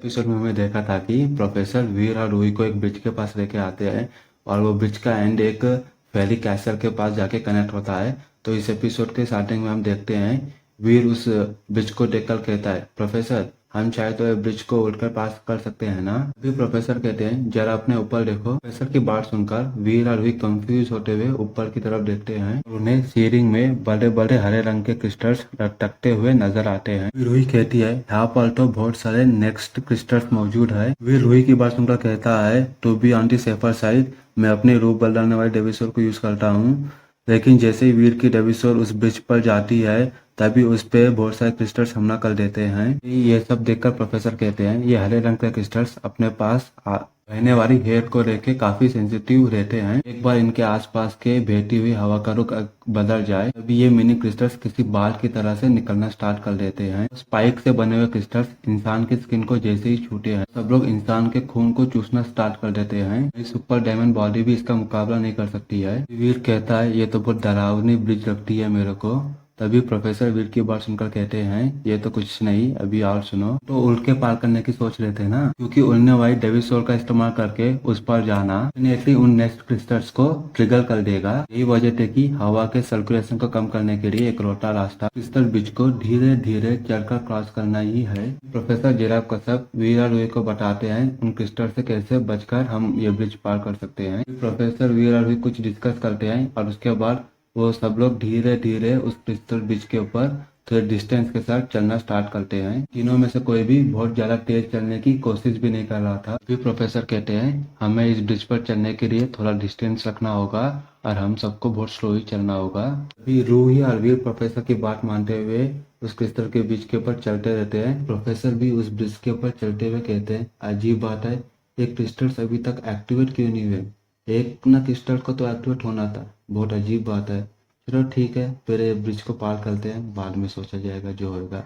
Episode में हमें देखा था कि प्रोफेसर वीर और रूही को एक ब्रिज के पास लेके आते हैं और वो ब्रिज का एंड एक फेरी कैसल के पास जाके कनेक्ट होता है। तो इस एपिसोड के स्टार्टिंग में हम देखते हैं वीर उस ब्रिज को देखकर कहता है, प्रोफेसर हम चाहे तो ये ब्रिज को उड़कर पास कर सकते हैं ना। अभी प्रोफेसर कहते हैं जरा अपने ऊपर देखो। प्रोफेसर की बात सुनकर वीर और रूही कंफ्यूज होते हुए ऊपर की तरफ देखते हैं। उन्हें सीलिंग में बड़े बड़े हरे रंग के क्रिस्टल्स लटकते हुए नजर आते हैं। रूही कहती है यहाँ पर तो बहुत सारे नेक्स्ट क्रिस्टल्स मौजूद है। वीर रूही की बात सुनकर कहता है to be on the safer side, मैं अपने रूप बदलने वाले डेविसोर को यूज करता हूँ। लेकिन जैसे ही वीर की डेविसोर उस ब्रिज पर जाती है तभी उस पे बहुत सारे क्रिस्टल्स हमला कर देते हैं। ये सब देखकर प्रोफेसर कहते हैं ये हरे रंग के क्रिस्टल्स अपने पास रहने वाली हेयर को लेके काफी सेंसिटिव रहते हैं। एक बार इनके आसपास के बहती हुई हवा का रुख बदल जाए तभी ये मिनी क्रिस्टल्स किसी बाल की तरह से निकलना स्टार्ट कर देते हैं। स्पाइक से बने हुए क्रिस्टल्स इंसान की स्किन को जैसे ही छूते हैं सब लोग इंसान के खून को चूसना स्टार्ट कर देते हैं। इस सुपर डायमंड बॉडी भी इसका मुकाबला नहीं कर सकती है। वीर कहता है ये तो बहुत डरावनी ब्रिज लगती है मेरे को। तभी प्रोफेसर वीर की बात सुनकर कहते हैं ये तो कुछ नहीं, अभी और सुनो। तो उड़ के पार करने की सोच रहे थे ना, क्योंकि उड़ने वाली डेविसोर का इस्तेमाल करके उस पर जाना डेफिनेटली उन नेक्स्ट क्रिस्टल्स को ट्रिगर कर देगा। यही वजह थी कि हवा के सर्कुलेशन को कम करने के लिए एक रोटा रास्ता क्रिस्टल ब्रिज को धीरे धीरे चढ़कर क्रॉस करना ही है। प्रोफेसर जिराफ कसब वीर और रूही को बताते हैं उन क्रिस्टल से कैसे बचकर हम ये ब्रिज पार कर सकते हैं। प्रोफेसर वीर और रूही कुछ डिस्कस करते हैं और उसके बाद वो सब लोग धीरे धीरे उस क्रिस्टल ब्रिज के ऊपर थोड़े डिस्टेंस के साथ चलना स्टार्ट करते हैं। तीनों में से कोई भी बहुत ज्यादा तेज चलने की कोशिश भी नहीं कर रहा था। फिर प्रोफेसर कहते हैं हमें इस ब्रिज पर चलने के लिए थोड़ा डिस्टेंस रखना होगा और हम सबको बहुत स्लो ही चलना होगा। अभी रूही और वीर प्रोफेसर की बात मानते हुए उस क्रिस्टल के ब्रिज के ऊपर चलते रहते हैं। प्रोफेसर भी उस ब्रिज के ऊपर चलते हुए कहते हैं अजीब बात है, ये क्रिस्टल्स अभी तक एक्टिवेट क्यों नहीं हुए? एक ना क्रिस्टल को तो एक्टिवेट होना था, बहुत अजीब बात है। चलो ठीक है, फिर ये ब्रिज को पार करते हैं, बाद में सोचा जाएगा जो होगा।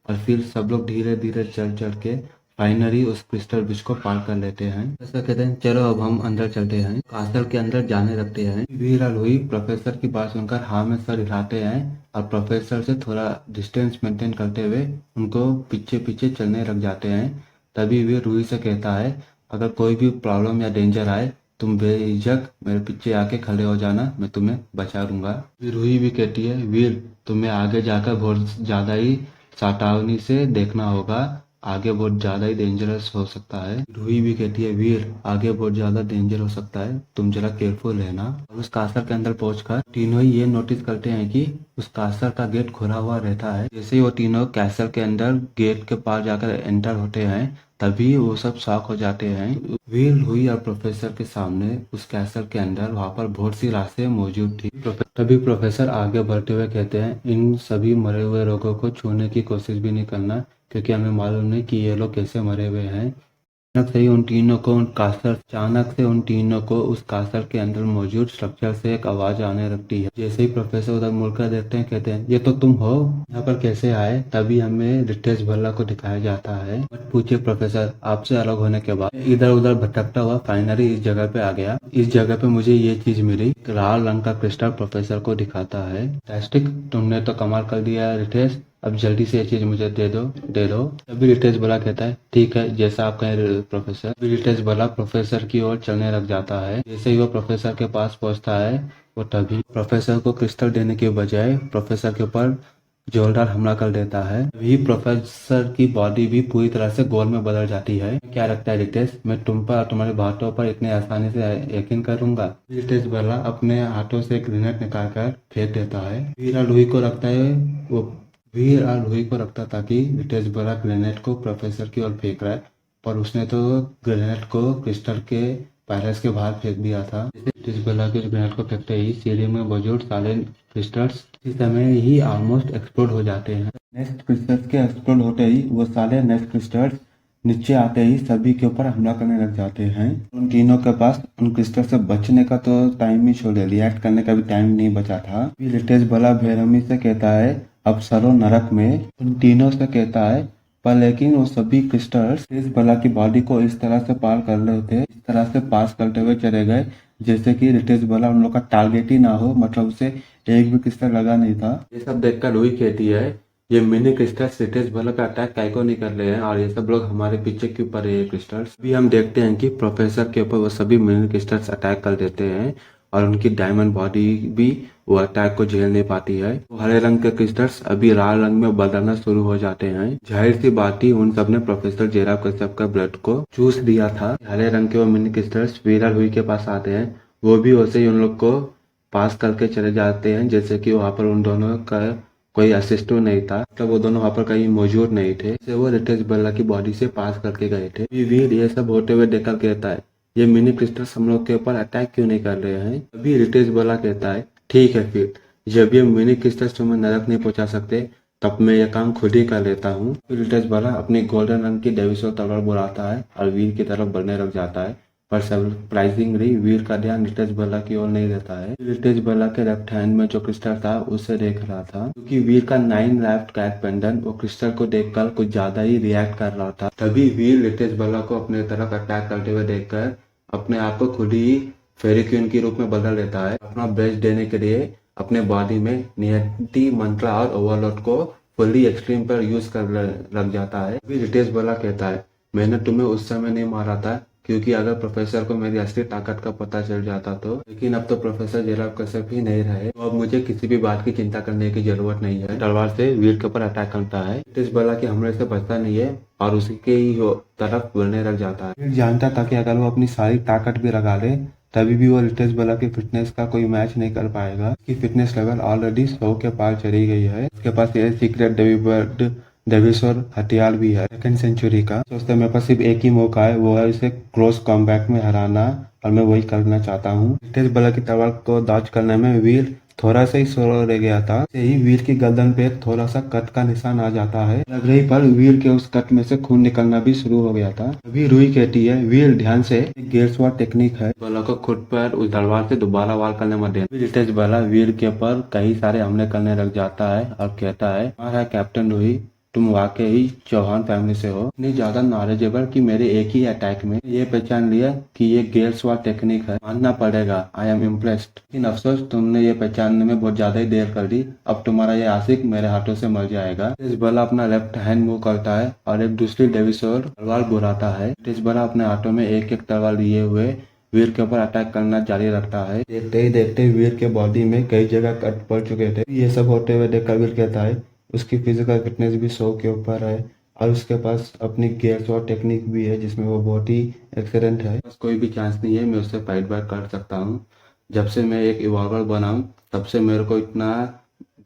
और फिर सब लोग धीरे धीरे चल चल के फाइनली उस क्रिस्टल ब्रिज को पार कर लेते हैं। ऐसा कहते हैं चलो अब हम अंदर चलते हैं। कासल के अंदर जाने लगते हैं। वीर और रूही प्रोफेसर की बात सुनकर हाँ में सर हिलाते हैं और प्रोफेसर से थोड़ा डिस्टेंस मेंटेन करते हुए उनको पीछे पीछे चलने लग जाते हैं। तभी वीर रूही से कहता है अगर कोई भी प्रॉब्लम या डेंजर आए तुम बेझिझक मेरे पीछे आके खड़े हो जाना, मैं तुम्हें बचा लूंगा। फिर रूही भी कहती है वीर तुम्हें आगे जाकर बहुत ज्यादा ही सावधानी से देखना होगा, आगे बहुत ज्यादा ही डेंजरस हो सकता है। रूही भी कहती है वीर आगे बहुत ज्यादा डेंजर हो सकता है, तुम जरा केयरफुल रहना। और उस कासर के अंदर पहुंचकर तीनों ही ये नोटिस करते हैं कि उस कासर का गेट खुला हुआ रहता है। जैसे ही वो तीनों कैसल के अंदर गेट के पास जाकर एंटर होते हैं तभी वो सब शॉक हो जाते हैं। वीर रूही और प्रोफेसर के सामने उस कैसल के अंदर वहाँ पर बहुत सी लाशें मौजूद थी। तभी प्रोफेसर आगे बढ़ते हुए कहते हैं इन सभी मरे हुए लोगों को छूने की कोशिश भी नहीं करना, क्योंकि हमें मालूम नहीं कि ये लोग कैसे मरे हुए हैं। अचानक से उन तीनों को उस कासल के अंदर मौजूद स्ट्रक्चर से एक आवाज आने लगती है। जैसे ही प्रोफेसर उधर मुड़कर देखते हैं कहते हैं ये तो तुम हो, यहाँ पर कैसे आए? तभी हमें रितेश भल्ला को दिखाया जाता है। मत पूछिए प्रोफेसर, आपसे अलग होने के बाद इधर उधर भटकता हुआ फाइनली इस जगह पे आ गया। इस जगह पे मुझे ये चीज मिली, लाल रंग का क्रिस्टल प्रोफेसर को दिखाता है। फैंटास्टिक, तुमने तो कमाल कर दिया है रितेश, अब जल्दी से ये चीज मुझे दे दो दे दो। तभी रितेश भला कहता है ठीक है जैसा आप कहें प्रोफेसर। तभी रितेश भला प्रोफेसर की ओर चलने लग जाता है। जैसे ही वो प्रोफेसर के पास पहुंचता है वो तभी प्रोफेसर को क्रिस्टल देने के बजाय प्रोफेसर के ऊपर जोरदार हमला कर देता है। तभी प्रोफेसर की बॉडी भी पूरी तरह से गोल में बदल जाती है। क्या लगता है रितेश, मैं तुम पर और तुम्हारे बातों पर इतने आसानी से यकीन करूंगा? रितेश भला अपने हाथों से एक ग्रेनेड निकालकर फेंक देता है। वीर और रूही को लगता था कि रितेश भला ग्रेनेड को प्रोफेसर की ओर फेंक रहा है, पर उसने तो ग्रेनेड को क्रिस्टल के पैलेस के बाहर फेंक दिया था। रितेश भला के ग्रेनेड को फेंकते ही सीलिंग में मौजूद सारे क्रिस्टल्स इसी समय ही ऑलमोस्ट एक्सप्लोड हो जाते हैं। नेक्स्ट क्रिस्टल्स के एक्सप्लोड होते ही वो सारे नेक्स्ट क्रिस्टल्स नीचे आते ही सभी के ऊपर हमला करने लग जाते हैं। उन तीनों के पास उन क्रिस्टल से बचने का तो टाइम ही छोड़े, रिएक्ट करने का भी टाइम नहीं बचा था। फिर रितेश भला बेरहमी से कहता है अब सरो नरक में। उन तीनों से कहता है पर लेकिन वो सभी क्रिस्टल्स रितेश भला की बॉडी को इस तरह से पार कर रहे थे, इस तरह से पास करते हुए चले गए जैसे कि रितेश भला उन लोग का टारगेट ही ना हो, मतलब उसे एक भी क्रिस्टल लगा नहीं था। ये सब देखकर रूही कहती है ये मिनी क्रिस्टल्स रितेश भल्ला पे अटैक काय को नहीं कर रहे हैं और ये सब लोग हमारे पीछे क्यों पड़ रहे हैं क्रिस्टल्स। अभी हम देखते हैं कि प्रोफेसर के ऊपर वो सभी मिनी क्रिस्टल्स अटैक कर देते हैं और उनकी डायमंड बॉडी भी वो अटैक को झेल नहीं पाती है। तो हरे रंग के क्रिस्टल्स अभी लाल रंग में बदलना शुरू हो जाते हैं। जाहिर सी बात ही उन सब ने प्रोफेसर जेराव कश्यप का ब्लड को चूस दिया था। हरे रंग के वो मिनी क्रिस्टल्स वीरा लुई के पास आते हैं, वो भी वैसे ही उन लोग को पास करके चले जाते हैं जैसे कि वहाँ पर उन दोनों का कोई असिस्टेंट नहीं था, मतलब वो दोनों वहाँ पर कहीं मौजूद नहीं थे, से वो रितेश भल्ला की बॉडी से पास करके गए थे। वीर ये सब होते हुए देखकर कहता है ये मिनी क्रिस्टल्स हम लोग के ऊपर अटैक क्यों नहीं कर रहे हैं। अभी रितेश भल्ला कहता है ठीक है फिर, जब ये मिनी क्रिस्टल्स तुम्हें नरक नहीं पहुंचा सकते तब मैं ये काम खुद ही कर लेता हूँ। फिर रितेश भल्ला अपनी गोल्डन रंग की डेविसो तलवार बुलाता है और वीर की तरफ बढ़ने लग जाता है, पर सरप्राइजिंगली वीर का ध्यान रितेश भल्ला की ओर नहीं रहता है। रितेश भल्ला के लेफ्ट हैंड में जो क्रिस्टल था उसे देख रहा था, क्योंकि वीर का 9 लेफ्ट कैट पेंडेंट वो क्रिस्टल को देखकर कुछ ज्यादा ही रिएक्ट कर रहा था। तभी वीर रितेश भल्ला को अपने तरफ अटैक करते हुए देखकर अपने आप को खुद ही फेरी क्वीन के रूप में बदल लेता है। अपना बेस्ट देने के लिए अपने बॉडी में नियति मंत्रा और ओवरलोड को फुल्ली एक्सट्रीम पर यूज कर लग जाता है। अभी रितेश भल्ला कहता है मैंने तुम्हें उस समय नहीं मारा था क्योंकि अगर प्रोफेसर को मेरी असली ताकत का पता चल जाता तो, लेकिन अब तो प्रोफेसर जेराव कश्यप ही नहीं रहे, तो अब मुझे किसी भी बात की चिंता करने की जरूरत नहीं है। तलवार से वीर के ऊपर अटैक करता है, रितेश भल्ला के हमले से बचता नहीं है और उसके ही तरफ बढ़ने लग जाता है। वीर जानता था कि अगर वो अपनी सारी ताकत भी लगा ले तभी भी वो रितेश भल्ला की फिटनेस का कोई मैच नहीं कर पाएगा। उसकी फिटनेस लेवल ऑलरेडी 100 के पार चली गई है। उसके पास ये सीक्रेट डेविसोर हथियार भी है 2nd सेंचुरी का। सोचते मेरे पास सिर्फ एक ही मौका है, वो है इसे क्लोज कॉम्बैट में हराना और मैं वही करना चाहता हूँ। रितेश भल्ला की तलवार को डॉज करने में वीर थोड़ा सा ही स्लो रह गया था, से ही वीर की गर्दन पे थोड़ा सा कट का निशान आ जाता है। लग रही पर वीर के उस कट में से खून निकलना भी शुरू हो गया था। अभी रूही कहती है वीर ध्यान से, गेट्स वार टेक्निक है, भल्ला को खुद पर उस तलवार से दोबारा वार करने मत देना। रितेश भल्ला वीर के ऊपर कई सारे हमले करने लग जाता है और कहता है हमारा कैप्टन रूही तुम वाकई चौहान फैमिली से हो, इतनी ज्यादा नॉलेजेबल कि मेरे एक ही अटैक में ये पहचान लिया कि ये गेट्स वार टेक्निक है, मानना पड़ेगा, आई एम इम्प्रेस्ड। लेकिन अफसोस तुमने ये पहचानने में बहुत ज्यादा ही देर कर दी, अब तुम्हारा ये आशिक मेरे हाथों से मर जाएगा। रितेश भल्ला अपना लेफ्ट हैंड मूव करता है और एक दूसरी डेविसोर तलवार बुलाता है। रितेश भल्ला अपने हाथों में एक एक तलवार लिए हुए वीर के ऊपर अटैक करना जारी रखता है। देखते ही देखते वीर के बॉडी में कई जगह कट पड़ चुके थे। ये सब होते हुए देखकर वीर कहता है उसकी फिजिकल फिटनेस भी 100 के ऊपर है और उसके पास अपनी गेट्स और टेक्निक भी है जिसमें वो बहुत ही एक्सीलेंट है। बस कोई भी चांस नहीं है मैं उससे फाइट बैक कर सकता हूँ। जब से मैं एक इवॉल्वर बना हूँ तब से मेरे को इतना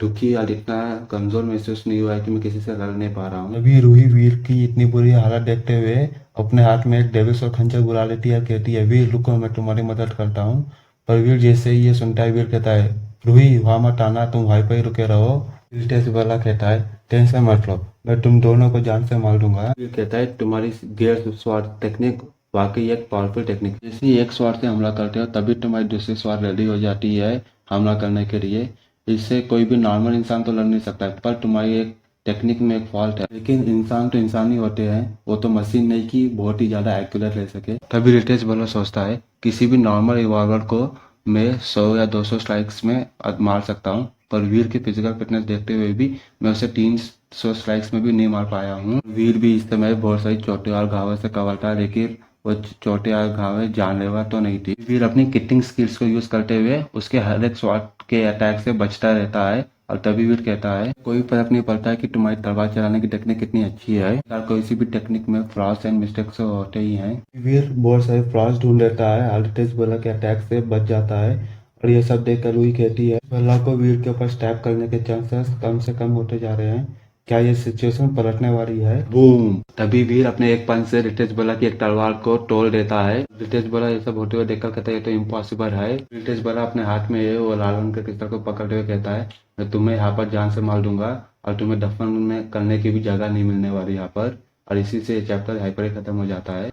दुखी और इतना कमजोर महसूस नहीं हुआ है कि मैं किसी से लड़ नहीं पा रहा हूँ। अभी रूही वीर की इतनी बुरी हालत देखते हुए अपने हाथ में एक डेविस और खंजर बुला लेती है, कहती है वीर रुको मैं तुम्हारी मदद करता हूँ। पर वीर जैसे ही ये सुनता है वीर कहता है रूही वहां मत आना, तुम वहीं पर ही रुके रहो। रितेश भल्ला कहता है टेंशन मत लो, मैं तुम दोनों को जान से मार दूंगा। वीर कहता है तुम्हारी गेयर स्वाट टेक्निक वाकई एक पावरफुल टेक्निक, जैसे ही एक स्वाट से हमला करते हो तभी तुम्हारी दूसरी स्वाट रेडी हो जाती है हमला करने के लिए। इससे कोई भी नॉर्मल इंसान तो लड़ नहीं सकता, पर तुम्हारी एक टेक्निक में एक फॉल्ट है। लेकिन इंसान तो इंसान ही होते हैं, वो तो मशीन नहीं कि बहुत ही ज्यादा एक्यूरेट रह सके। तभी रितेश भल्ला सोचता है किसी भी नॉर्मल रिवॉल्वर को मैं 100 या 200 स्ट्राइक्स में मार सकता हूँ, पर वीर की फिजिकल फिटनेस देखते हुए भी मैं उसे 300 स्ट्राइक्स में भी नहीं मार पाया हूँ। वीर भी इस समय बहुत सारी चोटें और घावों से कवर था, लेकिन वो चोटें और घावें जानलेवा तो नहीं थी। वीर अपनी किटिंग स्किल्स को यूज करते हुए उसके हर एक शॉट के अटैक से बचता रहता है और तभी वीर कहता है कोई फर्क नहीं पड़ता है कि तुम्हारी तलवार चलाने की टेक्निक कितनी अच्छी है, यार कोई भी टेक्निक में फ्लॉस एंड मिस्टेक्स होते ही हैं। वीर बहुत सारे फ्लॉस ढूंढ लेता है और रितेश भल्ला के अटैक से बच जाता है और ये सब देखकर रूही कहती है भल्ला को वीर के ऊपर स्टैप करने के चांसेस कम से कम होते जा रहे हैं, क्या ये सिचुएशन पलटने वाली है। बूम, तभी वीर अपने एक पंच से रितेश भल्ला की एक तलवार को तोड़ देता है। रितेश भल्ला ये सब होते हुए देखकर कहता है ये तो इम्पॉसिबल है। रितेश भल्ला अपने हाथ में ये वो लाल रंग के क्रिस्टल को पकड़ते हुए कहता है मैं तुम्हें यहाँ पर जान से मार दूंगा और तुम्हें दफन में करने की भी जगह नहीं मिलने वाली यहाँ पर। और इसी से चैप्टर यहीं पर ही खत्म हो जाता है।